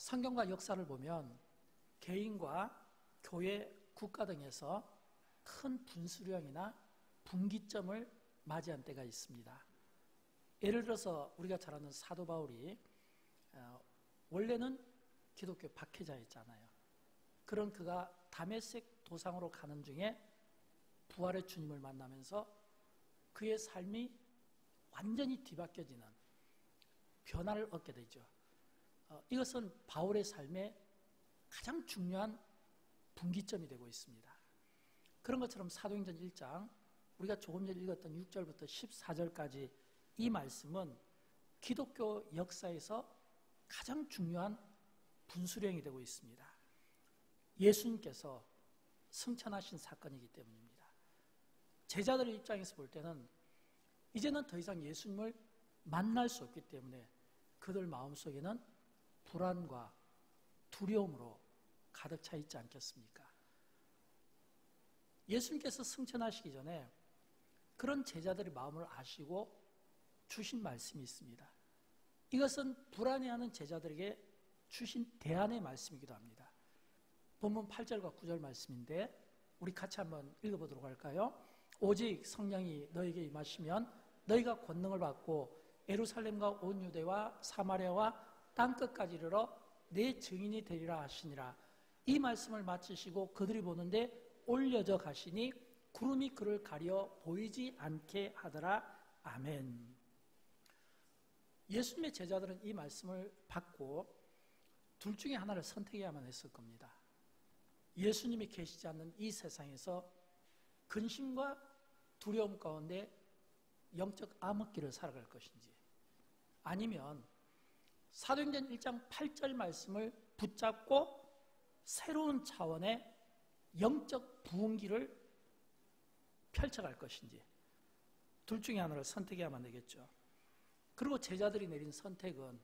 성경과 역사를 보면 개인과 교회, 국가 등에서 큰 분수령이나 분기점을 맞이한 때가 있습니다. 예를 들어서 우리가 잘 아는 사도 바울이 원래는 기독교 박해자였잖아요. 그런 그가 다메섹 도상으로 가는 중에 부활의 주님을 만나면서 그의 삶이 완전히 뒤바뀌어지는 변화를 얻게 되죠. 이것은 바울의 삶의 가장 중요한 분기점이 되고 있습니다. 그런 것처럼 사도행전 1장 우리가 조금 전에 읽었던 6절부터 14절까지 이 말씀은 기독교 역사에서 가장 중요한 분수령이 되고 있습니다. 예수님께서 승천하신 사건이기 때문입니다. 제자들의 입장에서 볼 때는 이제는 더 이상 예수님을 만날 수 없기 때문에 그들 마음속에는 불안과 두려움으로 가득 차 있지 않겠습니까? 예수님께서 승천하시기 전에 그런 제자들의 마음을 아시고 주신 말씀이 있습니다. 이것은 불안해하는 제자들에게 주신 대안의 말씀이기도 합니다. 본문 8절과 9절 말씀인데 우리 같이 한번 읽어보도록 할까요? 오직 성령이 너에게 임하시면 너희가 권능을 받고 예루살렘과 온 유대와 사마리아와 땅끝까지 이르러 내 증인이 되리라 하시니라. 이 말씀을 마치시고 그들이 보는데 올려져 가시니 구름이 그를 가려 보이지 않게 하더라. 아멘. 예수님의 제자들은 이 말씀을 받고 둘 중에 하나를 선택해야만 했을 겁니다. 예수님이 계시지 않는 이 세상에서 근심과 두려움 가운데 영적 암흑기를 살아갈 것인지, 아니면 사도행전 1장 8절 말씀을 붙잡고 새로운 차원의 영적 부흥기를 펼쳐갈 것인지, 둘 중에 하나를 선택해야만 되겠죠. 그리고 제자들이 내린 선택은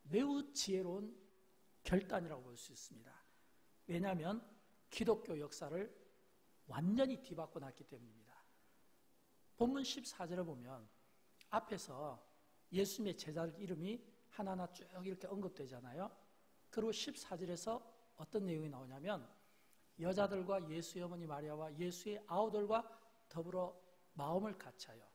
매우 지혜로운 결단이라고 볼 수 있습니다. 왜냐하면 기독교 역사를 완전히 뒤바꿔 놨기 때문입니다. 본문 14절에 보면 앞에서 예수님의 제자들 이름이 하나하나 쭉 이렇게 언급되잖아요. 그리고 14절에서 어떤 내용이 나오냐면 여자들과 예수의 어머니 마리아와 예수의 아우들과 더불어 마음을 같이하여,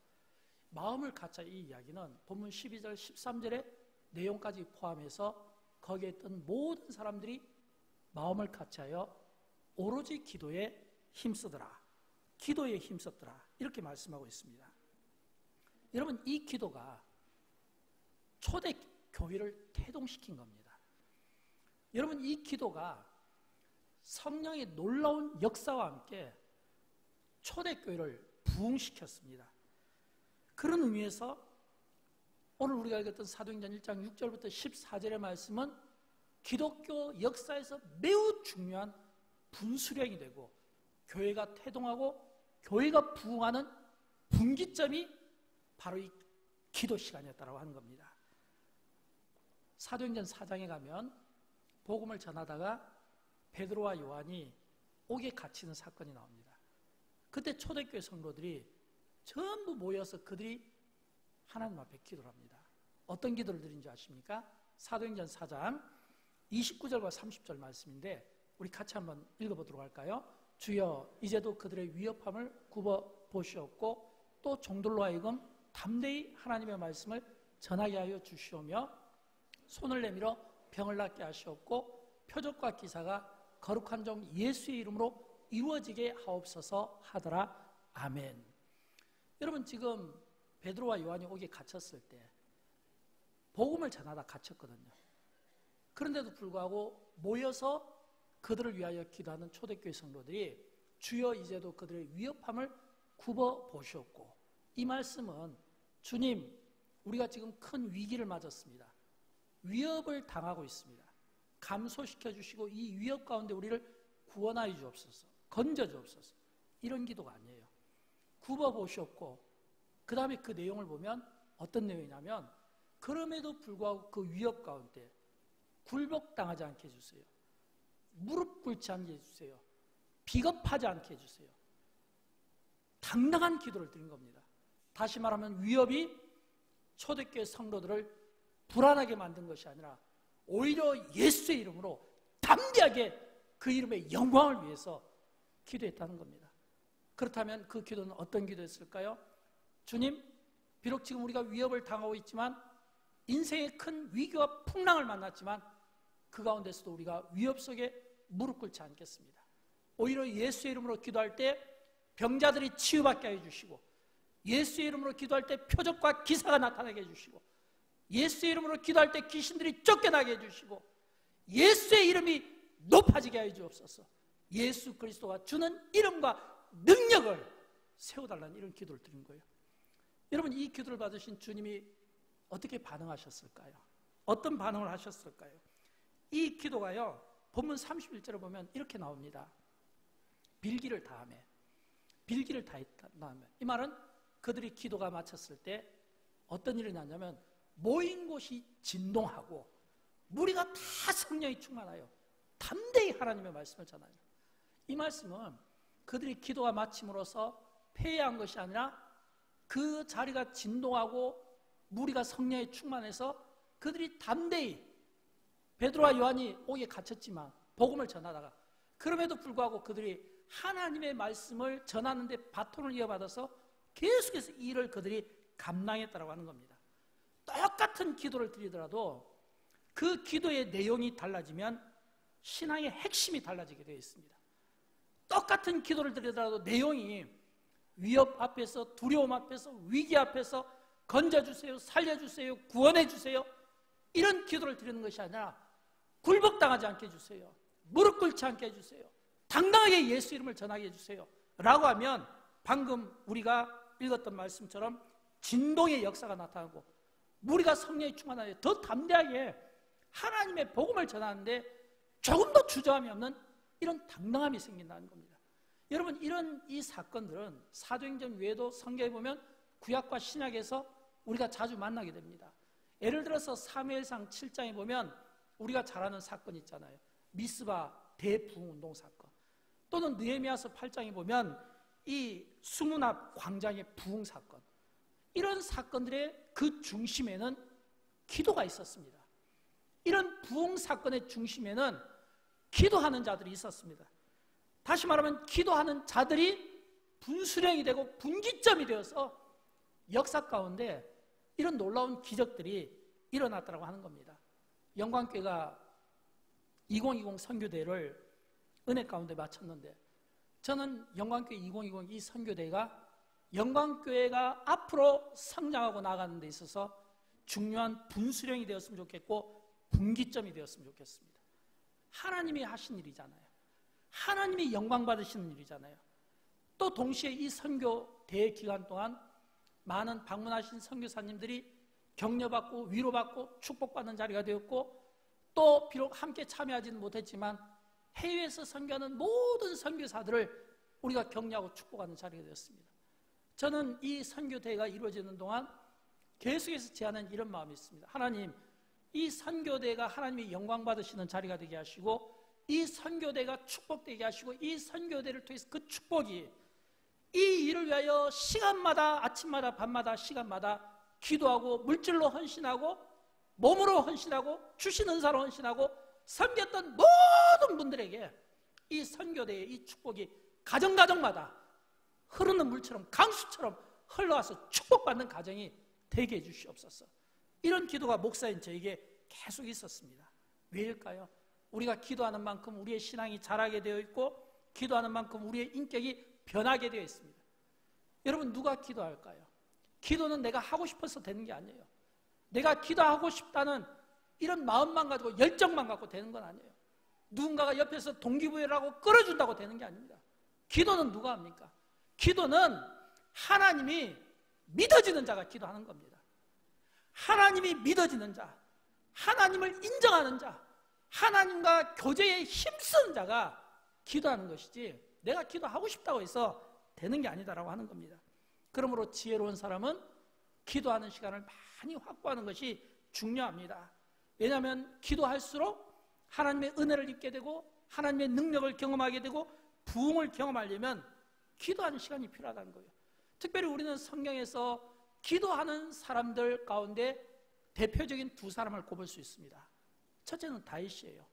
마음을 같이하여, 이 이야기는 본문 12절 13절의 내용까지 포함해서 거기에 있던 모든 사람들이 마음을 같이하여 오로지 기도에 힘쓰더라, 기도에 힘썼더라, 이렇게 말씀하고 있습니다. 여러분, 이 기도가 초대 교회를 태동시킨 겁니다. 여러분, 이 기도가 성령의 놀라운 역사와 함께 초대교회를 부흥시켰습니다. 그런 의미에서 오늘 우리가 읽었던 사도행전 1장 6절부터 14절의 말씀은 기독교 역사에서 매우 중요한 분수령이 되고 교회가 태동하고 교회가 부흥하는 분기점이 바로 이 기도 시간이었다고 하는 겁니다. 사도행전 4장에 가면 복음을 전하다가 베드로와 요한이 옥에 갇히는 사건이 나옵니다. 그때 초대교회 성도들이 전부 모여서 그들이 하나님 앞에 기도를 합니다. 어떤 기도를 드린지 아십니까? 사도행전 4장 29절과 30절 말씀인데 우리 같이 한번 읽어보도록 할까요? 주여, 이제도 그들의 위협함을 굽어보시옵고 또 종들로 하여금 담대히 하나님의 말씀을 전하게 하여 주시오며 손을 내밀어 병을 낫게 하시옵고 표적과 기사가 거룩한 종 예수의 이름으로 이루어지게 하옵소서 하더라. 아멘. 여러분, 지금 베드로와 요한이 옥에 갇혔을 때 복음을 전하다 갇혔거든요. 그런데도 불구하고 모여서 그들을 위하여 기도하는 초대교회 성도들이 주여, 이제도 그들의 위협함을 굽어보시옵고, 이 말씀은 주님, 우리가 지금 큰 위기를 맞았습니다. 위협을 당하고 있습니다. 감소시켜 주시고 이 위협 가운데 우리를 구원하여 주옵소서, 건져 주옵소서, 이런 기도가 아니에요. 굽어보시옵고, 그 다음에 그 내용을 보면 어떤 내용이냐면 그럼에도 불구하고 그 위협 가운데 굴복당하지 않게 해주세요. 무릎 꿇지 않게 해주세요. 비겁하지 않게 해주세요. 당당한 기도를 드린 겁니다. 다시 말하면 위협이 초대교회 성도들을 불안하게 만든 것이 아니라 오히려 예수의 이름으로 담대하게 그 이름의 영광을 위해서 기도했다는 겁니다. 그렇다면 그 기도는 어떤 기도였을까요? 주님, 비록 지금 우리가 위협을 당하고 있지만, 인생의 큰 위기와 풍랑을 만났지만 그 가운데서도 우리가 위협 속에 무릎 꿇지 않겠습니다. 오히려 예수의 이름으로 기도할 때 병자들이 치유받게 해주시고, 예수의 이름으로 기도할 때 표적과 기사가 나타나게 해주시고, 예수의 이름으로 기도할 때 귀신들이 쫓겨나게 해주시고, 예수의 이름이 높아지게 해주옵소서. 예수 그리스도가 주는 이름과 능력을 세워달라는 이런 기도를 드린 거예요. 여러분, 이 기도를 받으신 주님이 어떻게 반응하셨을까요? 어떤 반응을 하셨을까요? 이 기도가요, 본문 31절을 보면 이렇게 나옵니다. 빌기를 다하며, 빌기를 다하며. 이 말은 그들이 기도가 마쳤을 때 어떤 일이 났냐면, 모인 곳이 진동하고 무리가 다 성령이 충만하여 담대히 하나님의 말씀을 전하요. 이 말씀은 그들이 기도가 마침으로써 패배한 것이 아니라 그 자리가 진동하고 무리가 성령에 충만해서 그들이 담대히, 베드로와 요한이 옥에 갇혔지만 복음을 전하다가, 그럼에도 불구하고 그들이 하나님의 말씀을 전하는데 바톤을 이어받아서 계속해서 이 일을 그들이 감당했다고 하는 겁니다. 똑같은 기도를 드리더라도 그 기도의 내용이 달라지면 신앙의 핵심이 달라지게 되어 있습니다. 똑같은 기도를 드리더라도 내용이 위협 앞에서, 두려움 앞에서, 위기 앞에서 건져주세요, 살려주세요, 구원해주세요, 이런 기도를 드리는 것이 아니라 굴복당하지 않게 해주세요, 무릎 꿇지 않게 해주세요, 당당하게 예수 이름을 전하게 해주세요 라고 하면 방금 우리가 읽었던 말씀처럼 진동의 역사가 나타나고 무리가 성령에 충만하여 더 담대하게 하나님의 복음을 전하는데 조금 더 주저함이 없는 이런 당당함이 생긴다는 겁니다. 여러분, 이런 이 사건들은 사도행전 외에도 성경에 보면 구약과 신약에서 우리가 자주 만나게 됩니다. 예를 들어서 사무엘상 7장에 보면 우리가 잘 아는 사건 있잖아요. 미스바 대부흥운동 사건, 또는 느헤미야서 8장에 보면 이 수문 앞 광장의 부흥 사건, 이런 사건들의 그 중심에는 기도가 있었습니다. 이런 부흥 사건의 중심에는 기도하는 자들이 있었습니다. 다시 말하면 기도하는 자들이 분수령이 되고 분기점이 되어서 역사 가운데 이런 놀라운 기적들이 일어났다고 하는 겁니다. 영광교회가 2020 선교대회를 은혜 가운데 마쳤는데, 저는 영광교회 2020 이 선교대회가 영광교회가 앞으로 성장하고 나가는 데 있어서 중요한 분수령이 되었으면 좋겠고 분기점이 되었으면 좋겠습니다. 하나님이 하신 일이잖아요. 하나님이 영광 받으시는 일이잖아요. 또 동시에 이 선교대회 기간 동안 많은 방문하신 선교사님들이 격려받고 위로받고 축복받는 자리가 되었고, 또 비록 함께 참여하지는 못했지만 해외에서 선교하는 모든 선교사들을 우리가 격려하고 축복하는 자리가 되었습니다. 저는 이 선교대회가 이루어지는 동안 계속해서 제안한 이런 마음이 있습니다. 하나님, 이 선교대회가 하나님이 영광 받으시는 자리가 되게 하시고, 이 선교대회가 축복되게 하시고, 이 선교대회를 통해서 그 축복이 이 일을 위하여 시간마다, 아침마다, 밤마다, 시간마다 기도하고 물질로 헌신하고 몸으로 헌신하고 주신 은사로 헌신하고 섬겼던 모든 분들에게 이 선교대의 이 축복이 가정가정마다 흐르는 물처럼 강수처럼 흘러와서 축복받는 가정이 되게 해주시옵소서. 이런 기도가 목사인 저에게 계속 있었습니다. 왜일까요? 우리가 기도하는 만큼 우리의 신앙이 자라게 되어 있고, 기도하는 만큼 우리의 인격이 변하게 되어 있습니다. 여러분, 누가 기도할까요? 기도는 내가 하고 싶어서 되는 게 아니에요. 내가 기도하고 싶다는 이런 마음만 가지고, 열정만 갖고 되는 건 아니에요. 누군가가 옆에서 동기부여를 하고 끌어준다고 되는 게 아닙니다. 기도는 누가 합니까? 기도는 하나님이 믿어지는 자가 기도하는 겁니다. 하나님이 믿어지는 자, 하나님을 인정하는 자, 하나님과 교제에 힘쓰는 자가 기도하는 것이지, 내가 기도하고 싶다고 해서 되는 게 아니다라고 하는 겁니다. 그러므로 지혜로운 사람은 기도하는 시간을 많이 확보하는 것이 중요합니다. 왜냐하면 기도할수록 하나님의 은혜를 입게 되고 하나님의 능력을 경험하게 되고 부흥을 경험하려면 기도하는 시간이 필요하다는 거예요. 특별히 우리는 성경에서 기도하는 사람들 가운데 대표적인 두 사람을 꼽을 수 있습니다. 첫째는 다윗이에요.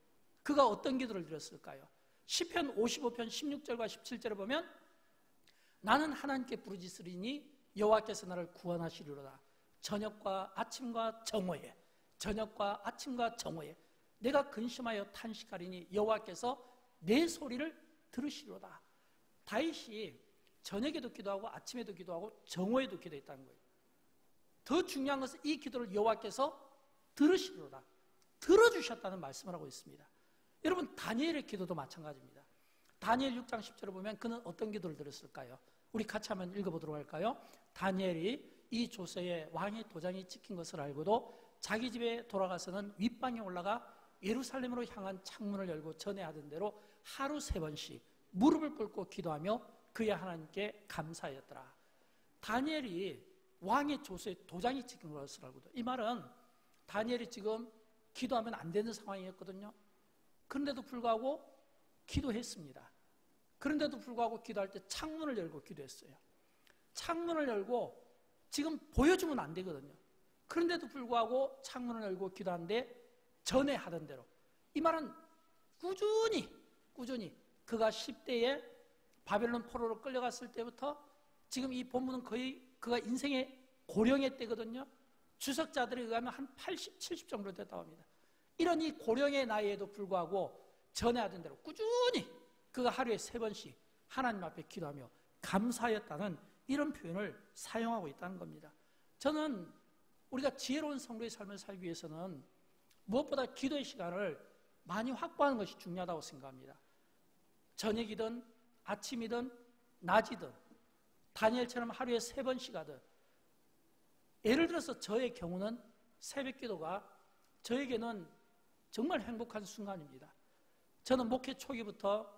그가 어떤 기도를 드렸을까요? 시편 55편 16절과 17절에 보면 나는 하나님께 부르짖으리니 여호와께서 나를 구원하시리로다. 저녁과 아침과 정오에, 저녁과 아침과 정오에 내가 근심하여 탄식하리니 여호와께서 내 소리를 들으시리로다. 다윗이 저녁에도 기도하고 아침에도 기도하고 정오에도 기도했다는 거예요. 더 중요한 것은 이 기도를 여호와께서 들으시리로다. 들어주셨다는 말씀을 하고 있습니다. 여러분, 다니엘의 기도도 마찬가지입니다. 다니엘 6장 10절을 보면 그는 어떤 기도를 드렸을까요? 우리 같이 한번 읽어보도록 할까요? 다니엘이 이 조서에 왕의 도장이 찍힌 것을 알고도 자기 집에 돌아가서는 윗방에 올라가 예루살렘으로 향한 창문을 열고 전에 하던 대로 하루 3번씩 무릎을 꿇고 기도하며 그의 하나님께 감사하였더라. 다니엘이 왕의 조서에 도장이 찍힌 것을 알고도, 이 말은 다니엘이 지금 기도하면 안 되는 상황이었거든요. 그런데도 불구하고 기도했습니다. 그런데도 불구하고 기도할 때 창문을 열고 기도했어요. 창문을 열고 지금 보여주면 안 되거든요. 그런데도 불구하고 창문을 열고 기도하는데 전에 하던 대로, 이 말은 꾸준히 그가 10대에 바벨론 포로로 끌려갔을 때부터 지금 이 본문은 거의 그가 인생의 고령의 때거든요. 주석자들에 의하면 한 80, 70 정도 됐다고 합니다. 이런 이 고령의 나이에도 불구하고 전에 하던 대로 꾸준히 그가 하루에 3번씩 하나님 앞에 기도하며 감사하였다는 이런 표현을 사용하고 있다는 겁니다. 저는 우리가 지혜로운 성도의 삶을 살기 위해서는 무엇보다 기도의 시간을 많이 확보하는 것이 중요하다고 생각합니다. 저녁이든 아침이든 낮이든 다니엘처럼 하루에 3번씩 하든, 예를 들어서 저의 경우는 새벽 기도가 저에게는 정말 행복한 순간입니다. 저는 목회 초기부터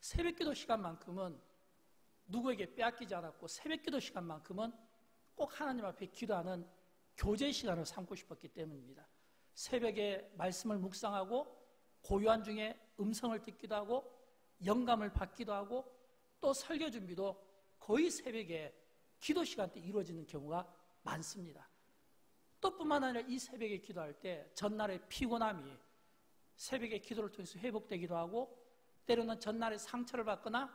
새벽 기도 시간만큼은 누구에게 빼앗기지 않았고, 새벽 기도 시간만큼은 꼭 하나님 앞에 기도하는 교제 시간을 삼고 싶었기 때문입니다. 새벽에 말씀을 묵상하고 고요한 중에 음성을 듣기도 하고 영감을 받기도 하고 또 설교 준비도 거의 새벽에 기도 시간 때 이루어지는 경우가 많습니다. 또 뿐만 아니라 이 새벽에 기도할 때 전날의 피곤함이 새벽에 기도를 통해서 회복되기도 하고, 때로는 전날의 상처를 받거나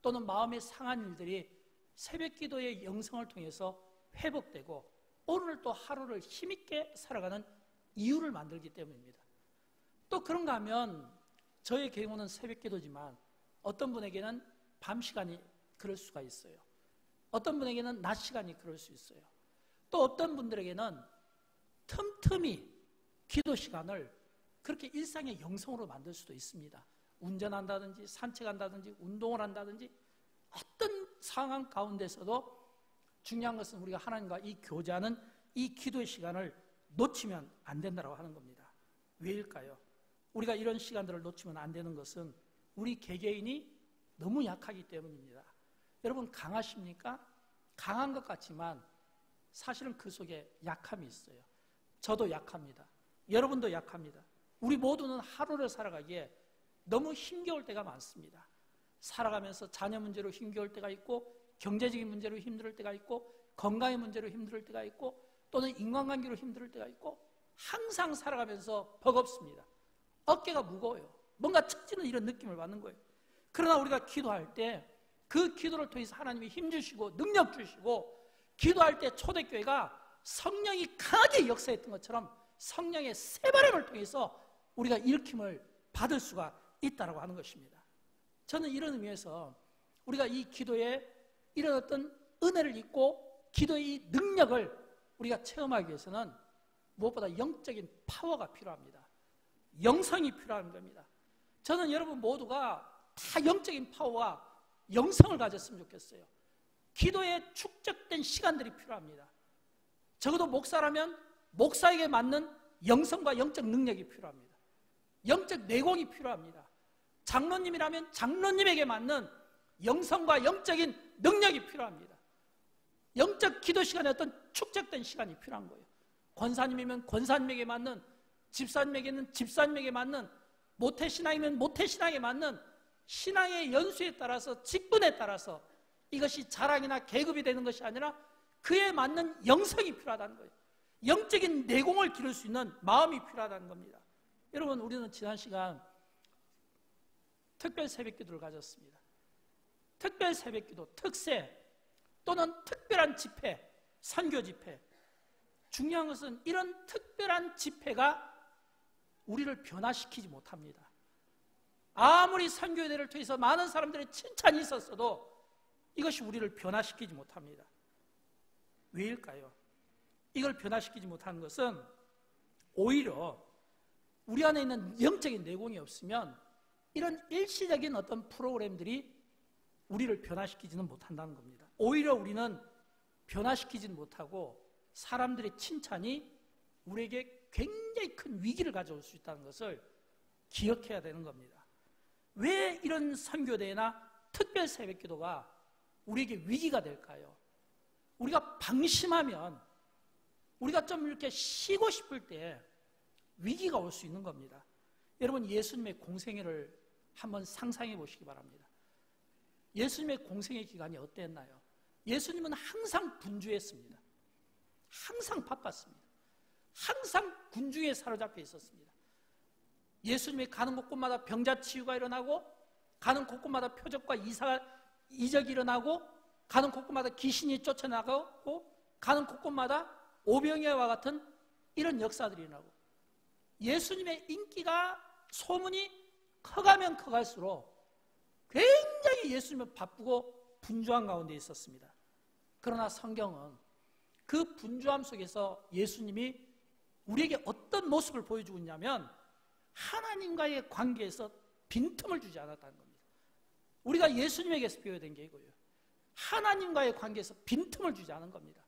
또는 마음에 상한 일들이 새벽 기도의 영성을 통해서 회복되고 오늘 또 하루를 힘있게 살아가는 이유를 만들기 때문입니다. 또 그런가 하면 저의 경우는 새벽 기도지만 어떤 분에게는 밤 시간이 그럴 수가 있어요. 어떤 분에게는 낮 시간이 그럴 수 있어요. 또 어떤 분들에게는 틈틈이 기도 시간을 그렇게 일상의 영성으로 만들 수도 있습니다. 운전한다든지 산책한다든지 운동을 한다든지 어떤 상황 가운데서도 중요한 것은 우리가 하나님과 이 교제하는 이 기도의 시간을 놓치면 안 된다고 하는 겁니다. 왜일까요? 우리가 이런 시간들을 놓치면 안 되는 것은 우리 개개인이 너무 약하기 때문입니다. 여러분, 강하십니까? 강한 것 같지만 사실은 그 속에 약함이 있어요. 저도 약합니다. 여러분도 약합니다. 우리 모두는 하루를 살아가기에 너무 힘겨울 때가 많습니다. 살아가면서 자녀 문제로 힘겨울 때가 있고, 경제적인 문제로 힘들 때가 있고, 건강의 문제로 힘들 때가 있고, 또는 인간관계로 힘들 때가 있고, 항상 살아가면서 버겁습니다. 어깨가 무거워요. 뭔가 처지는 이런 느낌을 받는 거예요. 그러나 우리가 기도할 때 그 기도를 통해서 하나님이 힘 주시고 능력 주시고, 기도할 때 초대교회가 성령이 강하게 역사했던 것처럼 성령의 새바람을 통해서 우리가 일으킴을 받을 수가 있다고 하는 것입니다. 저는 이런 의미에서 우리가 이 기도에 이런 어떤 은혜를 입고 기도의 능력을 우리가 체험하기 위해서는 무엇보다 영적인 파워가 필요합니다. 영성이 필요한 겁니다. 저는 여러분 모두가 다 영적인 파워와 영성을 가졌으면 좋겠어요. 기도에 축적된 시간들이 필요합니다. 적어도 목사라면 목사에게 맞는 영성과 영적 능력이 필요합니다. 영적 내공이 필요합니다. 장로님이라면 장로님에게 맞는 영성과 영적인 능력이 필요합니다. 영적 기도 시간에 어떤 축적된 시간이 필요한 거예요. 권사님이면 권사님에게 맞는, 집사님에게는 집사님에게 맞는, 모태신앙이면 모태신앙에 맞는 신앙의 연수에 따라서, 직분에 따라서 이것이 자랑이나 계급이 되는 것이 아니라 그에 맞는 영성이 필요하다는 거예요. 영적인 내공을 기를 수 있는 마음이 필요하다는 겁니다. 여러분, 우리는 지난 시간 특별 새벽기도를 가졌습니다. 특별 새벽기도, 특세 또는 특별한 집회, 선교 집회. 중요한 것은 이런 특별한 집회가 우리를 변화시키지 못합니다. 아무리 선교대를 통해서 많은 사람들의 칭찬이 있었어도 이것이 우리를 변화시키지 못합니다. 왜일까요? 이걸 변화시키지 못하는 것은 오히려 우리 안에 있는 영적인 내공이 없으면 이런 일시적인 어떤 프로그램들이 우리를 변화시키지는 못한다는 겁니다. 오히려 우리는 변화시키지는 못하고 사람들의 칭찬이 우리에게 굉장히 큰 위기를 가져올 수 있다는 것을 기억해야 되는 겁니다. 왜 이런 선교대회나 특별 새벽기도가 우리에게 위기가 될까요? 우리가 방심하면, 우리가 좀 이렇게 쉬고 싶을 때 위기가 올 수 있는 겁니다. 여러분, 예수님의 공생애를 한번 상상해 보시기 바랍니다. 예수님의 공생애 기간이 어땠나요? 예수님은 항상 분주했습니다. 항상 바빴습니다. 항상 군중에 사로잡혀 있었습니다. 예수님이 가는 곳곳마다 병자 치유가 일어나고, 가는 곳곳마다 표적과 이적이 일어나고, 가는 곳곳마다 귀신이 쫓아나가고, 가는 곳곳마다 오병이와 같은 이런 역사들이 일어나고, 예수님의 인기가, 소문이 커가면 커갈수록 굉장히 예수님은 바쁘고 분주한 가운데 있었습니다. 그러나 성경은 그 분주함 속에서 예수님이 우리에게 어떤 모습을 보여주고 있냐면 하나님과의 관계에서 빈틈을 주지 않았다는 겁니다. 우리가 예수님에게서 배워야 된 게 이거예요. 하나님과의 관계에서 빈틈을 주지 않은 겁니다.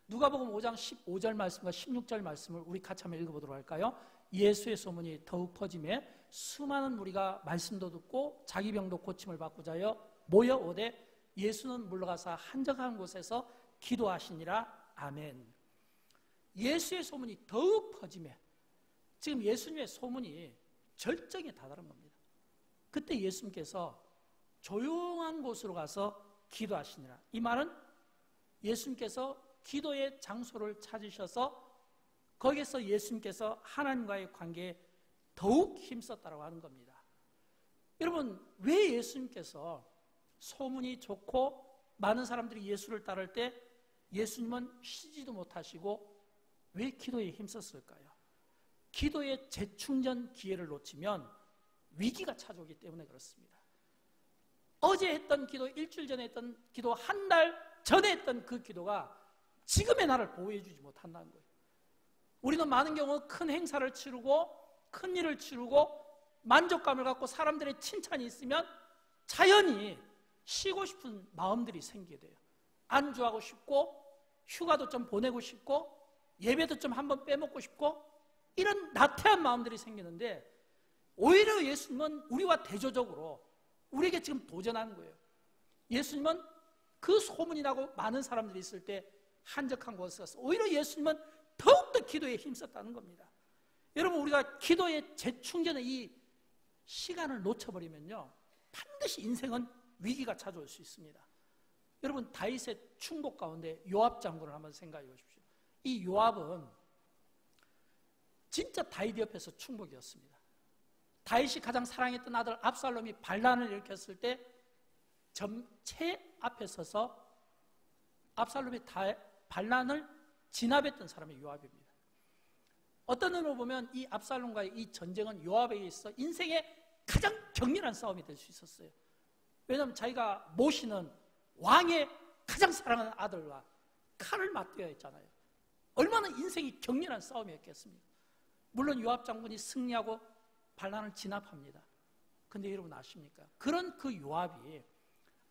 누가복음 5장 15절 말씀과 16절 말씀을 우리 같이 한번 읽어보도록 할까요? 예수의 소문이 더욱 퍼지매 수많은 무리가 말씀도 듣고 자기 병도 고침을 받고자 하여 모여오되 예수는 물러가사 한적한 곳에서 기도하시니라. 아멘. 예수의 소문이 더욱 퍼지매, 지금 예수님의 소문이 절정에 다다른 겁니다. 그때 예수님께서 조용한 곳으로 가서 기도하시니라. 이 말은 예수님께서 기도의 장소를 찾으셔서 거기에서 예수님께서 하나님과의 관계에 더욱 힘썼다고 하는 겁니다. 여러분, 왜 예수님께서 소문이 좋고 많은 사람들이 예수를 따를 때 예수님은 쉬지도 못하시고 왜 기도에 힘썼을까요? 기도의 재충전 기회를 놓치면 위기가 찾아오기 때문에 그렇습니다. 어제 했던 기도, 일주일 전에 했던 기도, 한 달 전에 했던 그 기도가 지금의 나를 보호해 주지 못한다는 거예요. 우리는 많은 경우 큰 행사를 치르고 큰 일을 치르고 만족감을 갖고 사람들의 칭찬이 있으면 자연히 쉬고 싶은 마음들이 생기게 돼요. 안주하고 싶고 휴가도 좀 보내고 싶고 예배도 좀 한번 빼먹고 싶고 이런 나태한 마음들이 생기는데 오히려 예수님은 우리와 대조적으로 우리에게 지금 도전하는 거예요. 예수님은 그 소문이 나고 많은 사람들이 있을 때 한적한 곳에 가서 오히려 예수님은 더욱더 기도에 힘썼다는 겁니다. 여러분, 우리가 기도의 재충전의 이 시간을 놓쳐버리면요 반드시 인생은 위기가 찾아올 수 있습니다. 여러분, 다윗의 충복 가운데 요압 장군을 한번 생각해 보십시오. 이 요압은 진짜 다윗 옆에서 충복이었습니다. 다윗이 가장 사랑했던 아들 압살롬이 반란을 일으켰을 때 점체 앞에 서서 압살롬의 반란을 진압했던 사람이 요압입니다. 어떤 의미로 보면 이 압살롬과의 이 전쟁은 요압에게 있어 인생의 가장 격렬한 싸움이 될 수 있었어요. 왜냐하면 자기가 모시는 왕의 가장 사랑하는 아들과 칼을 맞대야 했잖아요. 얼마나 인생이 격렬한 싸움이었겠습니까? 물론 요압 장군이 승리하고 반란을 진압합니다. 근데 여러분 아십니까? 그런 그 요압이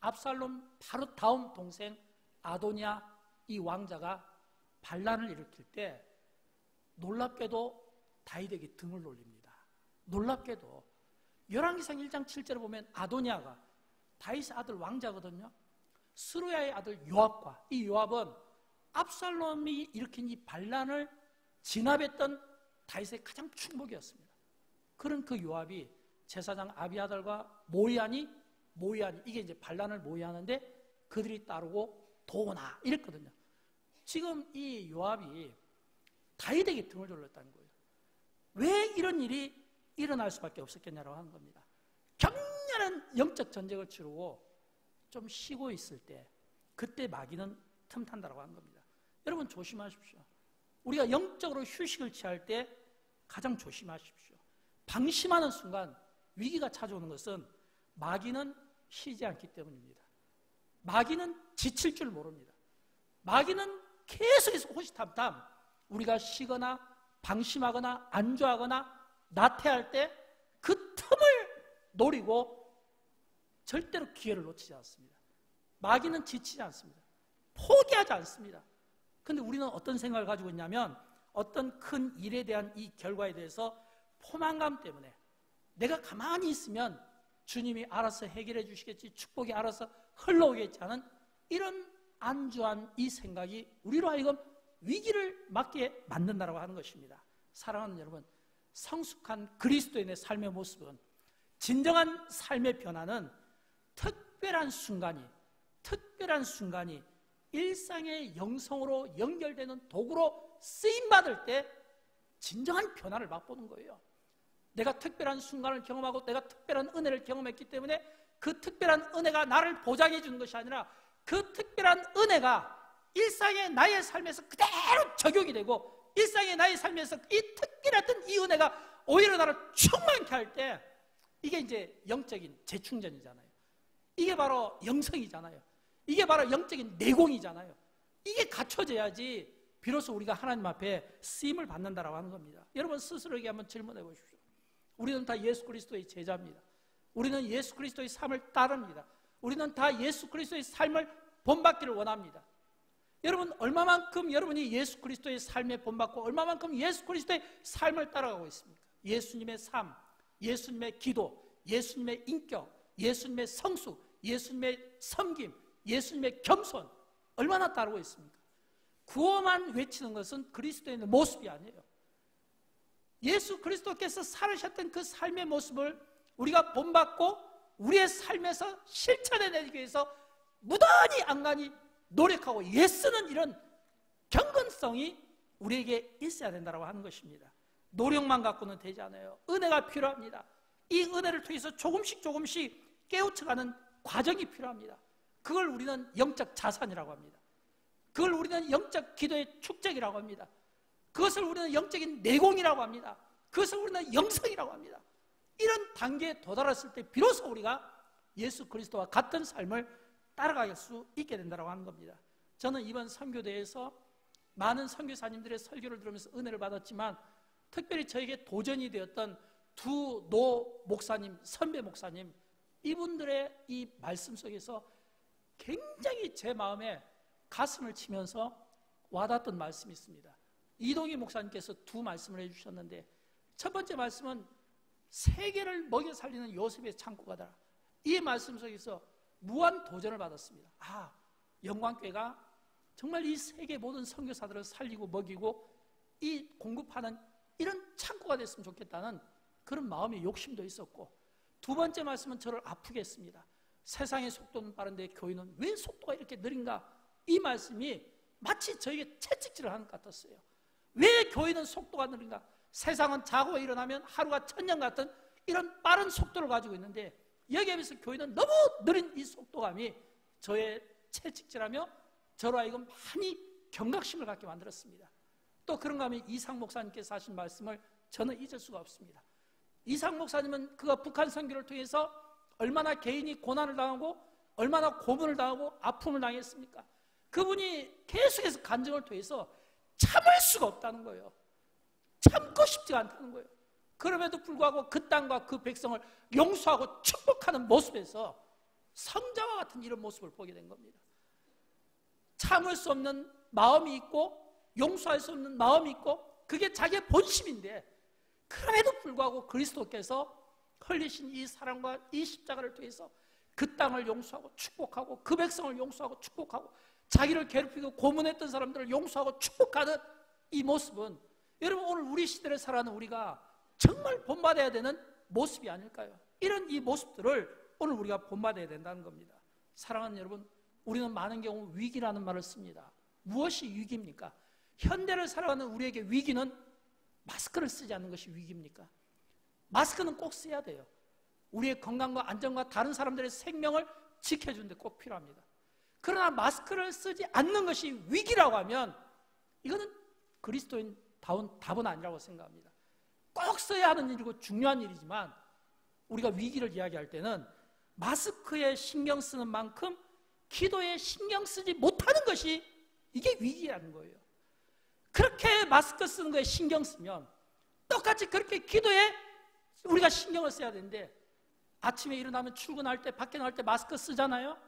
압살롬 바로 다음 동생 아도니아 이 왕자가 반란을 일으킬 때 놀랍게도 다윗에게 등을 돌립니다. 놀랍게도 열왕기상 1장 7절에 보면 아도니아가 다윗의 아들 왕자거든요. 스루야의 아들 요압과 이 요압은 압살롬이 일으킨 이 반란을 진압했던 다윗의 가장 충복이었습니다. 그런 그 요압이 제사장 아비아달과 모이안이 이게 이제 반란을 모의하는데 그들이 따르고 도오나 이랬거든요. 지금 이 요압이 다윗에게 등을 돌렸다는 거예요. 왜 이런 일이 일어날 수밖에 없었겠냐라고 하는 겁니다. 격렬한 영적 전쟁을 치르고 좀 쉬고 있을 때 그때 마귀는 틈탄다라고 하는 겁니다. 여러분 조심하십시오. 우리가 영적으로 휴식을 취할 때 가장 조심하십시오. 방심하는 순간 위기가 찾아오는 것은 마귀는 쉬지 않기 때문입니다. 마귀는 지칠 줄 모릅니다. 마귀는 계속해서 호시탐탐 우리가 쉬거나 방심하거나 안주하거나 나태할 때 그 틈을 노리고 절대로 기회를 놓치지 않습니다. 마귀는 지치지 않습니다. 포기하지 않습니다. 그런데 우리는 어떤 생각을 가지고 있냐면 어떤 큰 일에 대한 이 결과에 대해서 포만감 때문에 내가 가만히 있으면 주님이 알아서 해결해 주시겠지, 축복이 알아서 흘러오겠지 하는 이런 안주한 이 생각이 우리로 하여금 위기를 맞게 만든다고 하는 것입니다. 사랑하는 여러분, 성숙한 그리스도인의 삶의 모습은, 진정한 삶의 변화는 특별한 순간이 일상의 영성으로 연결되는 도구로 쓰임받을 때 진정한 변화를 맛보는 거예요. 내가 특별한 순간을 경험하고 내가 특별한 은혜를 경험했기 때문에 그 특별한 은혜가 나를 보장해 주는 것이 아니라 그 특별한 은혜가 일상의 나의 삶에서 그대로 적용이 되고 일상의 나의 삶에서 이 특별했던 이 은혜가 오히려 나를 충만케 할 때 이게 이제 영적인 재충전이잖아요. 이게 바로 영성이잖아요. 이게 바로 영적인 내공이잖아요. 이게 갖춰져야지 비로소 우리가 하나님 앞에 쓰임을 받는다라고 하는 겁니다. 여러분 스스로에게 한번 질문해 보십시오. 우리는 다 예수 그리스도의 제자입니다. 우리는 예수 그리스도의 삶을 따릅니다. 우리는 다 예수 그리스도의 삶을 본받기를 원합니다. 여러분 얼마만큼 여러분이 예수 그리스도의 삶에 본받고 얼마만큼 예수 그리스도의 삶을 따라가고 있습니까? 예수님의 삶, 예수님의 기도, 예수님의 인격, 예수님의 성숙, 예수님의 섬김, 예수님의 겸손 얼마나 따르고 있습니까? 구호만 외치는 것은 그리스도인의 모습이 아니에요. 예수 그리스도께서 살으셨던 그 삶의 모습을 우리가 본받고 우리의 삶에서 실천해내기 위해서 무던히 안간히 노력하고 애쓰는 이런 경건성이 우리에게 있어야 된다고 하는 것입니다. 노력만 갖고는 되지 않아요. 은혜가 필요합니다. 이 은혜를 통해서 조금씩 깨우쳐가는 과정이 필요합니다. 그걸 우리는 영적 자산이라고 합니다. 그걸 우리는 영적 기도의 축적이라고 합니다. 그것을 우리는 영적인 내공이라고 합니다. 그것을 우리는 영성이라고 합니다. 이런 단계에 도달했을 때 비로소 우리가 예수 그리스도와 같은 삶을 따라갈 수 있게 된다고 하는 겁니다. 저는 이번 선교대에서 많은 선교사님들의 설교를 들으면서 은혜를 받았지만 특별히 저에게 도전이 되었던 두 노 목사님, 선배 목사님, 이분들의 이 말씀 속에서 굉장히 제 마음에 가슴을 치면서 와닿았던 말씀이 있습니다. 이동희 목사님께서 두 말씀을 해주셨는데 첫 번째 말씀은 세계를 먹여 살리는 요셉의 창고가다. 이 말씀 속에서 무한 도전을 받았습니다. 영광교회가 정말 이 세계 모든 선교사들을 살리고 먹이고 이 공급하는 이런 창고가 됐으면 좋겠다는 그런 마음의 욕심도 있었고, 두 번째 말씀은 저를 아프게 했습니다. 세상의 속도는 빠른데 교회는 왜 속도가 이렇게 느린가? 이 말씀이 마치 저에게 채찍질을 하는 것 같았어요. 왜 교회는 속도가 느린가? 세상은 자고 일어나면 하루가 천년 같은 이런 빠른 속도를 가지고 있는데 여기에 비해서 교회는 너무 느린 이 속도감이 저의 채찍질하며 저로 하여금 많이 경각심을 갖게 만들었습니다. 또 그런가 하면 이상 목사님께서 하신 말씀을 저는 잊을 수가 없습니다. 이상 목사님은 그가 북한 선교를 통해서 얼마나 개인이 고난을 당하고 얼마나 고문을 당하고 아픔을 당했습니까? 그분이 계속해서 간증을 통해서 참을 수가 없다는 거예요. 참고 싶지가 않다는 거예요. 그럼에도 불구하고 그 땅과 그 백성을 용서하고 축복하는 모습에서 성자와 같은 이런 모습을 보게 된 겁니다. 참을 수 없는 마음이 있고 용서할 수 없는 마음이 있고 그게 자기의 본심인데 그럼에도 불구하고 그리스도께서 흘리신 이 사랑과 이 십자가를 통해서 그 땅을 용서하고 축복하고 그 백성을 용서하고 축복하고 자기를 괴롭히고 고문했던 사람들을 용서하고 축복하는 이 모습은 여러분 오늘 우리 시대를 살아가는 우리가 정말 본받아야 되는 모습이 아닐까요? 이런 이 모습들을 오늘 우리가 본받아야 된다는 겁니다. 사랑하는 여러분, 우리는 많은 경우 위기라는 말을 씁니다. 무엇이 위기입니까? 현대를 살아가는 우리에게 위기는 마스크를 쓰지 않는 것이 위기입니까? 마스크는 꼭 써야 돼요. 우리의 건강과 안전과 다른 사람들의 생명을 지켜주는 데 꼭 필요합니다. 그러나 마스크를 쓰지 않는 것이 위기라고 하면 이거는 그리스도인다운 답은 아니라고 생각합니다. 꼭 써야 하는 일이고 중요한 일이지만 우리가 위기를 이야기할 때는 마스크에 신경 쓰는 만큼 기도에 신경 쓰지 못하는 것이 이게 위기라는 거예요. 그렇게 마스크 쓰는 거에 신경 쓰면 똑같이 그렇게 기도에 우리가 신경을 써야 되는데 아침에 일어나면 출근할 때 밖에 나갈 때 마스크 쓰잖아요.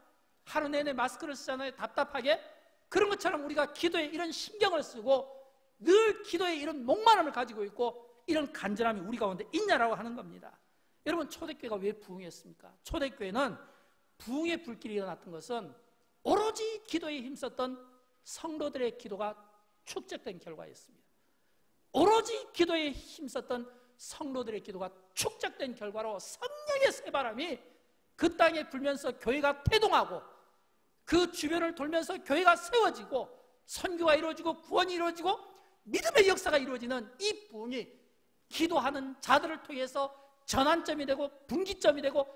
하루 내내 마스크를 쓰잖아요. 답답하게. 그런 것처럼 우리가 기도에 이런 신경을 쓰고 늘 기도에 이런 목마름을 가지고 있고 이런 간절함이 우리 가운데 있냐라고 하는 겁니다. 여러분, 초대교회가 왜 부흥했습니까? 초대교회는 부흥의 불길이 일어났던 것은 오로지 기도에 힘썼던 성도들의 기도가 축적된 결과였습니다. 오로지 기도에 힘썼던 성도들의 기도가 축적된 결과로 성령의 새바람이 그 땅에 불면서 교회가 태동하고 그 주변을 돌면서 교회가 세워지고 선교가 이루어지고 구원이 이루어지고 믿음의 역사가 이루어지는 이 부흥이 기도하는 자들을 통해서 전환점이 되고 분기점이 되고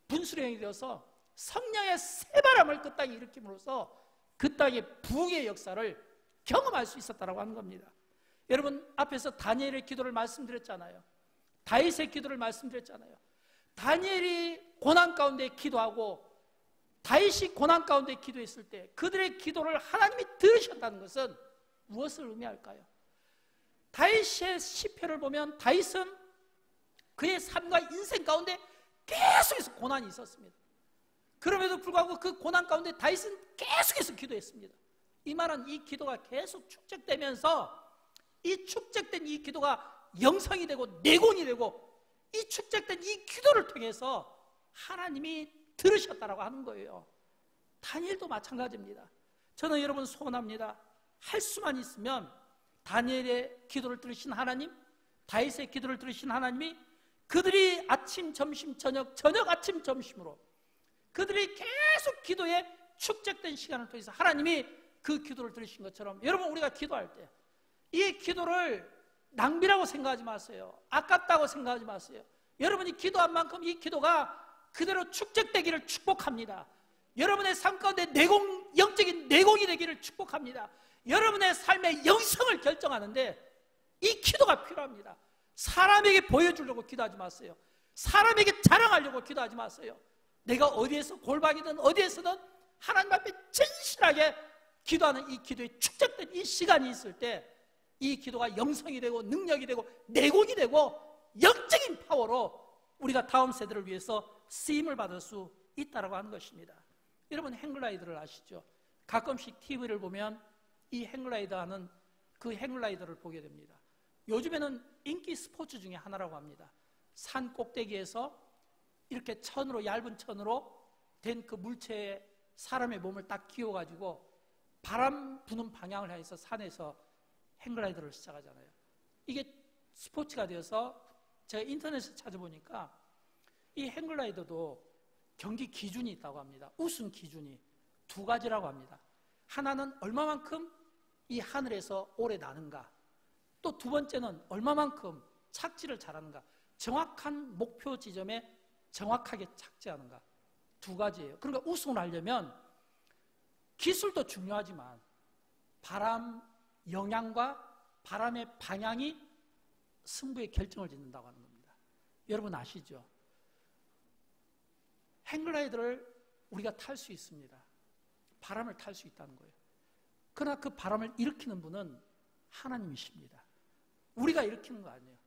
분수령이 되어서 성령의 새바람을 그 땅에 일으킴으로써 그 땅의 부흥의 역사를 경험할 수 있었다고 하는 겁니다. 여러분, 앞에서 다니엘의 기도를 말씀드렸잖아요. 다윗의 기도를 말씀드렸잖아요. 다니엘이 고난 가운데 기도하고 다윗이 고난 가운데 기도했을 때 그들의 기도를 하나님이 들으셨다는 것은 무엇을 의미할까요? 다윗의 시편을 보면 다윗은 그의 삶과 인생 가운데 계속해서 고난이 있었습니다. 그럼에도 불구하고 그 고난 가운데 다윗은 계속해서 기도했습니다. 이 말은 이 기도가 계속 축적되면서 이 축적된 이 기도가 영성이 되고 내공이 되고 이 축적된 이 기도를 통해서 하나님이 들으셨다라고 하는 거예요. 다니엘도 마찬가지입니다. 저는 여러분 소원합니다. 할 수만 있으면 다니엘의 기도를 들으신 하나님, 다윗의 기도를 들으신 하나님이 그들이 아침, 점심, 저녁, 아침, 점심으로 그들이 계속 기도에 축적된 시간을 통해서 하나님이 그 기도를 들으신 것처럼 여러분, 우리가 기도할 때 이 기도를 낭비라고 생각하지 마세요. 아깝다고 생각하지 마세요. 여러분이 기도한 만큼 이 기도가 그대로 축적되기를 축복합니다. 여러분의 삶 가운데 영적인 내공이 되기를 축복합니다. 여러분의 삶의 영성을 결정하는데 이 기도가 필요합니다. 사람에게 보여주려고 기도하지 마세요. 사람에게 자랑하려고 기도하지 마세요. 내가 어디에서 골방이든 어디에서든 하나님 앞에 진실하게 기도하는 이 기도에 축적된 이 시간이 있을 때 이 기도가 영성이 되고 능력이 되고 내공이 되고 영적인 파워로 우리가 다음 세대를 위해서 쓰임을 받을 수 있다고 하는 것입니다. 여러분, 행글라이더를 아시죠? 가끔씩 TV를 보면 이 행글라이더 하는 그 행글라이더를 보게 됩니다. 요즘에는 인기 스포츠 중에 하나라고 합니다. 산 꼭대기에서 이렇게 얇은 천으로 된 그 물체에 사람의 몸을 딱 끼워가지고 바람 부는 방향을 향해서 산에서 행글라이더를 시작하잖아요. 이게 스포츠가 되어서 제가 인터넷에 찾아보니까 이 행글라이더도 경기 기준이 있다고 합니다. 우승 기준이 2가지라고 합니다. 하나는 얼마만큼 이 하늘에서 오래 나는가, 또 2번째는 얼마만큼 착지를 잘하는가, 정확한 목표 지점에 정확하게 착지하는가, 2가지예요. 그러니까 우승을 하려면 기술도 중요하지만 바람 영향과 바람의 방향이 승부의 결정을 짓는다고 하는 겁니다. 여러분 아시죠? 행글라이더를 우리가 탈 수 있습니다. 바람을 탈 수 있다는 거예요. 그러나 그 바람을 일으키는 분은 하나님이십니다. 우리가 일으키는 거 아니에요.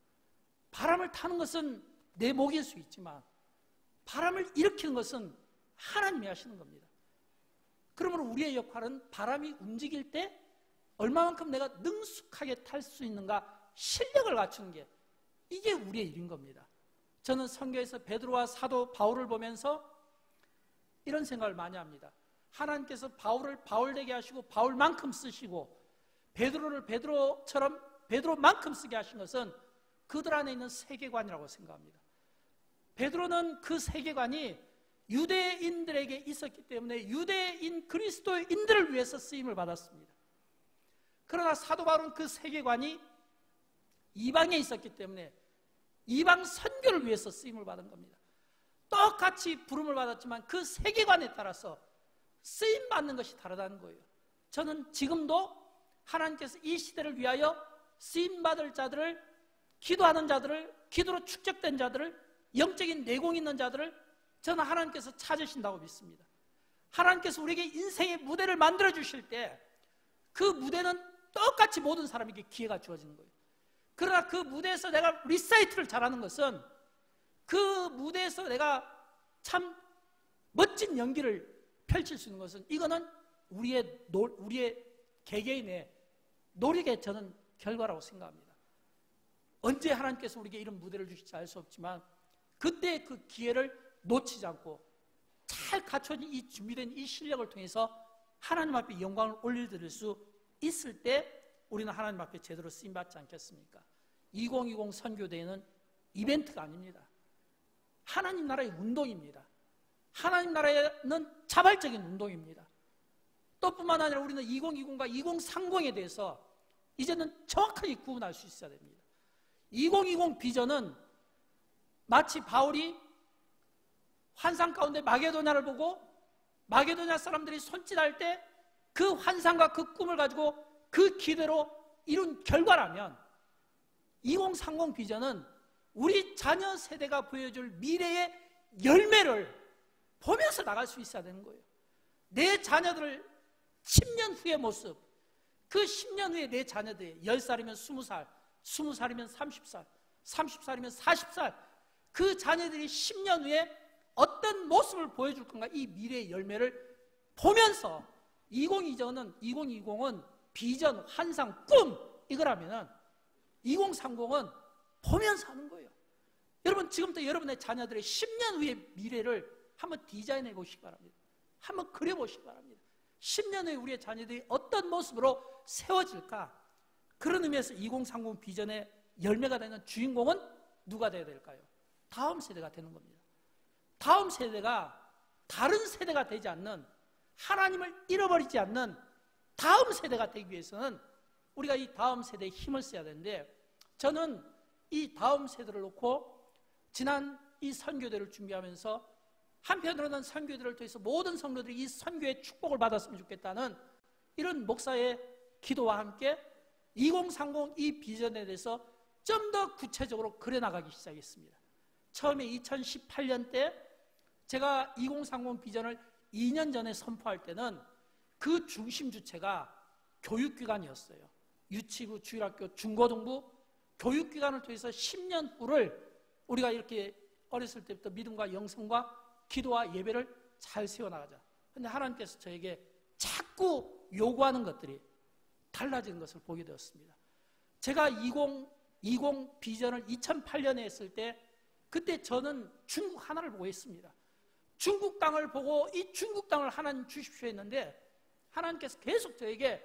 바람을 타는 것은 내 목일 수 있지만 바람을 일으키는 것은 하나님이 하시는 겁니다. 그러므로 우리의 역할은 바람이 움직일 때 얼마만큼 내가 능숙하게 탈 수 있는가, 실력을 갖추는 게 이게 우리의 일인 겁니다. 저는 성경에서 베드로와 사도 바울을 보면서 이런 생각을 많이 합니다. 하나님께서 바울을 바울되게 하시고 바울만큼 쓰시고 베드로를 베드로만큼 쓰게 하신 것은 그들 안에 있는 세계관이라고 생각합니다. 베드로는 그 세계관이 유대인들에게 있었기 때문에 유대인 그리스도인들을 위해서 쓰임을 받았습니다. 그러나 사도 바울은 그 세계관이 이방에 있었기 때문에 이방 선교를 위해서 쓰임을 받은 겁니다. 똑같이 부름을 받았지만 그 세계관에 따라서 쓰임 받는 것이 다르다는 거예요. 저는 지금도 하나님께서 이 시대를 위하여 쓰임 받을 자들을, 기도하는 자들을, 기도로 축적된 자들을, 영적인 내공 있는 자들을 저는 하나님께서 찾으신다고 믿습니다. 하나님께서 우리에게 인생의 무대를 만들어 주실 때 그 무대는 똑같이 모든 사람에게 기회가 주어지는 거예요. 그러나 그 무대에서 내가 리사이트를 잘하는 것은, 그 무대에서 내가 참 멋진 연기를 펼칠 수 있는 것은, 이거는 우리의 개개인의 노력의 저는 결과라고 생각합니다. 언제 하나님께서 우리에게 이런 무대를 주실지 알 수 없지만 그때 그 기회를 놓치지 않고 잘 갖춰진 이 준비된 이 실력을 통해서 하나님 앞에 영광을 올려드릴 수 있을 때 우리는 하나님 앞에 제대로 쓰임받지 않겠습니까? 2020 선교대회는 이벤트가 아닙니다. 하나님 나라의 운동입니다. 하나님 나라는 자발적인 운동입니다. 또 뿐만 아니라 우리는 2020과 2030에 대해서 이제는 정확하게 구분할 수 있어야 됩니다. 2020 비전은 마치 바울이 환상 가운데 마게도냐를 보고 마게도냐 사람들이 손짓할 때 그 환상과 그 꿈을 가지고 그 기대로 이룬 결과라면, 2030 비전은 우리 자녀 세대가 보여줄 미래의 열매를 보면서 나갈 수 있어야 되는 거예요. 내 자녀들 10년 후의 모습, 그 10년 후에 내 자녀들이 10살이면 20살, 20살이면 30살, 30살이면 40살, 그 자녀들이 10년 후에 어떤 모습을 보여줄 건가, 이 미래의 열매를 보면서 2020은 비전, 환상, 꿈 이거라면 2030은 보면서 하는 거예요. 여러분, 지금부터 여러분의 자녀들의 10년 후의 미래를 한번 디자인해 보시기 바랍니다. 한번 그려보시기 바랍니다. 10년 후에 우리의 자녀들이 어떤 모습으로 세워질까? 그런 의미에서 2030 비전의 열매가 되는 주인공은 누가 되어야 될까요? 다음 세대가 되는 겁니다. 다음 세대가 다른 세대가 되지 않는, 하나님을 잃어버리지 않는 다음 세대가 되기 위해서는 우리가 이 다음 세대에 힘을 써야 되는데, 저는 이 다음 세대를 놓고 지난 이 선교대를 준비하면서 한편으로는 선교대를 통해서 모든 성도들이 이 선교의 축복을 받았으면 좋겠다는 이런 목사의 기도와 함께 2030 이 비전에 대해서 좀 더 구체적으로 그려나가기 시작했습니다. 처음에 2018년 때 제가 2030 비전을 2년 전에 선포할 때는 그 중심 주체가 교육기관이었어요. 유치부, 주일학교, 중고등부 교육기관을 통해서 10년 후를 우리가 이렇게 어렸을 때부터 믿음과 영성과 기도와 예배를 잘 세워나가자. 그런데 하나님께서 저에게 자꾸 요구하는 것들이 달라지는 것을 보게 되었습니다. 제가 2020 비전을 2008년에 했을 때, 그때 저는 중국 하나를 보고 했습니다. 중국 땅을 보고 이 중국 땅을 하나님 주십시오 했는데, 하나님께서 계속 저에게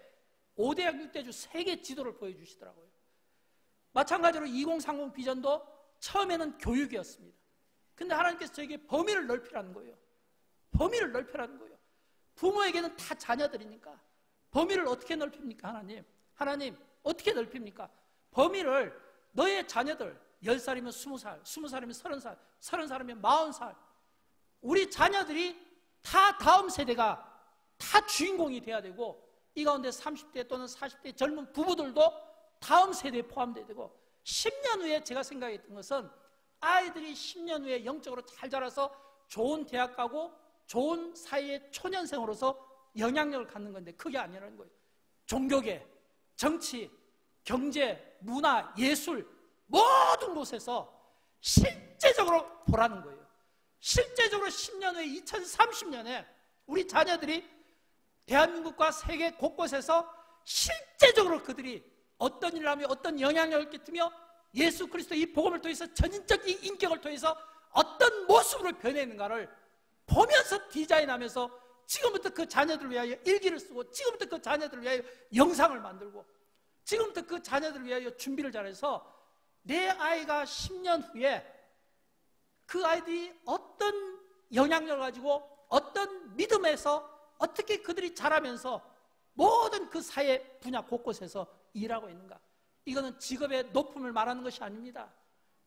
5대양 6대주 세계 지도를 보여주시더라고요. 마찬가지로 2030 비전도 처음에는 교육이었습니다. 근데 하나님께서 저에게 범위를 넓히라는 거예요. 범위를 넓히라는 거예요. 부모에게는 다 자녀들이니까 범위를 어떻게 넓힙니까? 하나님 어떻게 넓힙니까? 범위를 너의 자녀들 10살이면 20살, 20살이면 30살, 30살이면 40살, 우리 자녀들이 다 다음 세대가 다 주인공이 돼야 되고, 이 가운데 30대 또는 40대 젊은 부부들도 다음 세대에 포함돼야 되고, 10년 후에 제가 생각했던 것은 아이들이 10년 후에 영적으로 잘 자라서 좋은 대학 가고 좋은 사회의 초년생으로서 영향력을 갖는 건데, 그게 아니라는 거예요. 종교계, 정치, 경제, 문화, 예술 모든 곳에서 실제적으로 보라는 거예요. 실제적으로 10년 후에 2030년에 우리 자녀들이 대한민국과 세계 곳곳에서 실제적으로 그들이 어떤 일을 하며 어떤 영향력을 끼치며 예수 그리스도 이 복음을 통해서 전인적 이 인격을 통해서 어떤 모습으로 변해있는가를 보면서 디자인하면서 지금부터 그 자녀들을 위하여 일기를 쓰고, 지금부터 그 자녀들을 위하여 영상을 만들고, 지금부터 그 자녀들을 위하여 준비를 잘해서 내 아이가 10년 후에 그 아이들이 어떤 영향력을 가지고 어떤 믿음에서 어떻게 그들이 자라면서 모든 그 사회 분야 곳곳에서 일하고 있는가. 이거는 직업의 높음을 말하는 것이 아닙니다.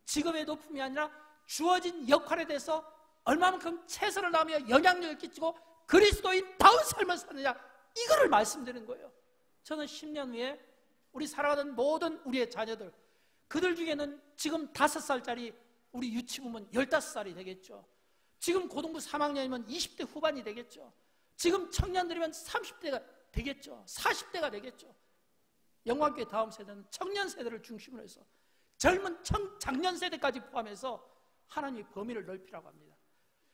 직업의 높음이 아니라 주어진 역할에 대해서 얼마만큼 최선을 다하며 영향력을 끼치고 그리스도인다운 삶을 사느냐, 이거를 말씀드리는 거예요. 저는 10년 후에 우리 살아가는 모든 우리의 자녀들, 그들 중에는 지금 5살짜리 우리 유치부면 15살이 되겠죠. 지금 고등부 3학년이면 20대 후반이 되겠죠. 지금 청년들이면 30대가 되겠죠. 40대가 되겠죠. 영광교회 다음 세대는 청년 세대를 중심으로 해서 젊은 장년 세대까지 포함해서 하나님의 범위를 넓히라고 합니다.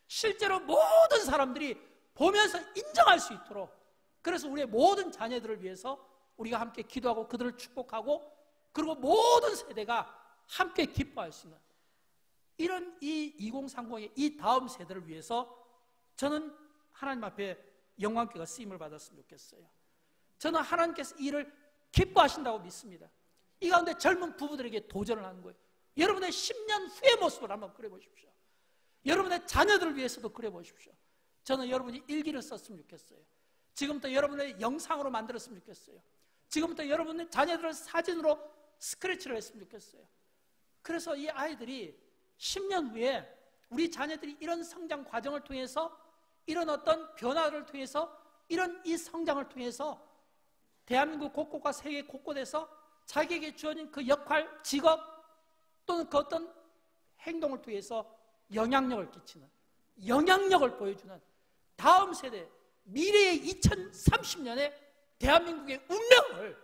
실제로 모든 사람들이 보면서 인정할 수 있도록, 그래서 우리의 모든 자녀들을 위해서 우리가 함께 기도하고 그들을 축복하고, 그리고 모든 세대가 함께 기뻐할 수 있는 이런 이 2030의 이 다음 세대를 위해서 저는 하나님 앞에 영광교회가 쓰임을 받았으면 좋겠어요. 저는 하나님께서 이를 기뻐하신다고 믿습니다. 이 가운데 젊은 부부들에게 도전을 하는 거예요. 여러분의 10년 후의 모습을 한번 그려보십시오. 여러분의 자녀들을 위해서도 그려보십시오. 저는 여러분이 일기를 썼으면 좋겠어요. 지금부터 여러분의 영상으로 만들었으면 좋겠어요. 지금부터 여러분의 자녀들을 사진으로 스크래치를 했으면 좋겠어요. 그래서 이 아이들이 10년 후에 우리 자녀들이 이런 성장 과정을 통해서, 이런 어떤 변화를 통해서, 이런 이 성장을 통해서 대한민국 곳곳과 세계 곳곳에서 자기에게 주어진 그 역할, 직업 또는 그 어떤 행동을 통해서 영향력을 끼치는, 영향력을 보여주는 다음 세대, 미래의 2030년에 대한민국의 운명을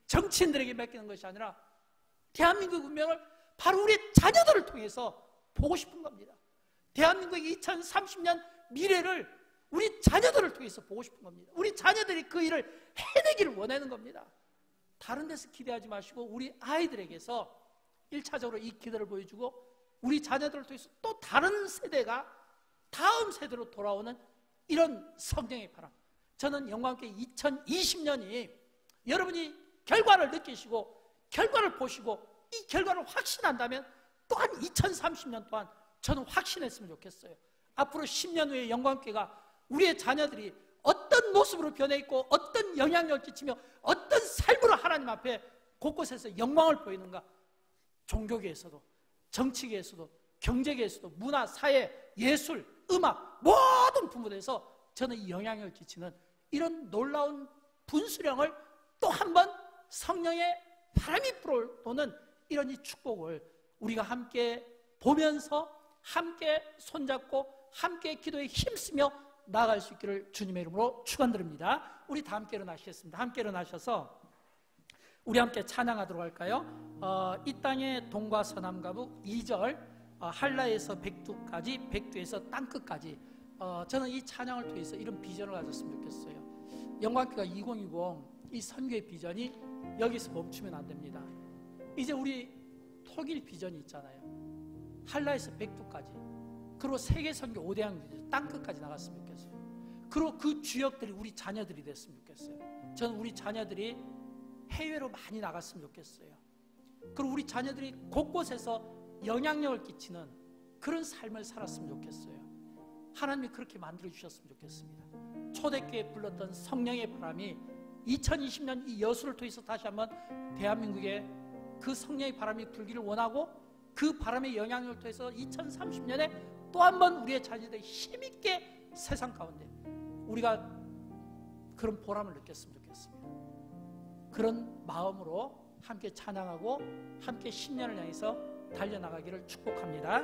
정치인들에게 맡기는 것이 아니라 대한민국 운명을 바로 우리 자녀들을 통해서 보고 싶은 겁니다. 대한민국의 2030년 미래를 우리 자녀들을 통해서 보고 싶은 겁니다. 우리 자녀들이 그 일을 해내기를 원하는 겁니다. 다른 데서 기대하지 마시고 우리 아이들에게서 1차적으로 이 기대를 보여주고, 우리 자녀들을 통해서 또 다른 세대가 다음 세대로 돌아오는 이런 성령의 바람. 저는 영광교회 2020년이 여러분이 결과를 느끼시고 결과를 보시고 이 결과를 확신한다면 또한 2030년 동안 저는 확신했으면 좋겠어요. 앞으로 10년 후에 영광교회가 우리의 자녀들이 어떤 모습으로 변해 있고 어떤 영향력을 끼치며 어떤 삶으로 하나님 앞에 곳곳에서 영광을 보이는가, 종교계에서도 정치계에서도 경제계에서도 문화, 사회, 예술, 음악 모든 부분에서 저는 이 영향력을 끼치는 이런 놀라운 분수령을 또 한 번 성령의 바람이 불어오는 이런 이 축복을 우리가 함께 보면서 함께 손잡고 함께 기도에 힘쓰며 나아갈 수 있기를 주님의 이름으로 축원드립니다. 우리 다 함께 일어나시겠습니다. 함께 일어나셔서 우리 함께 찬양하도록 할까요? 이 땅의 동과 서남과 북 2절, 한라에서 백두까지, 백두에서 땅끝까지. 저는 이 찬양을 통해서 이런 비전을 가졌으면 좋겠어요. 영광교회가 2020 이 선교의 비전이 여기서 멈추면 안 됩니다. 이제 우리 통일 비전이 있잖아요. 한라에서 백두까지, 그리고 세계 선교 5대양 땅끝까지 나갔으면 좋겠어요. 그리고 그 주역들이 우리 자녀들이 됐으면 좋겠어요. 저는 우리 자녀들이 해외로 많이 나갔으면 좋겠어요. 그리고 우리 자녀들이 곳곳에서 영향력을 끼치는 그런 삶을 살았으면 좋겠어요. 하나님이 그렇게 만들어 주셨으면 좋겠습니다. 초대교회에 불렀던 성령의 바람이 2020년 이 여수를 통해서 다시 한번 대한민국에 그 성령의 바람이 불기를 원하고, 그 바람의 영향력을 통해서 2030년에 또 한 번 우리의 자녀들이 힘있게 세상 가운데 우리가 그런 보람을 느꼈으면 좋겠습니다. 그런 마음으로 함께 찬양하고 함께 10년을 향해서 달려나가기를 축복합니다.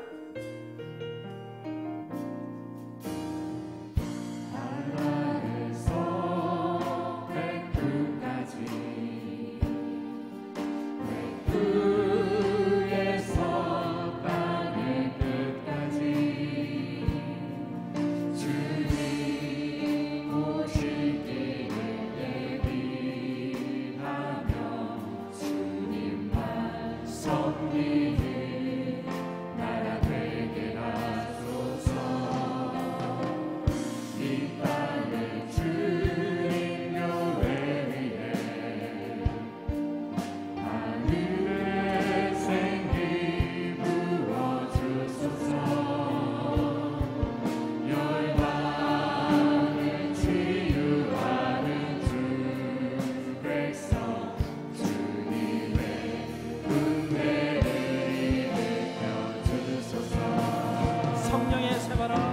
섭리를 나라 되게 성령의 새바람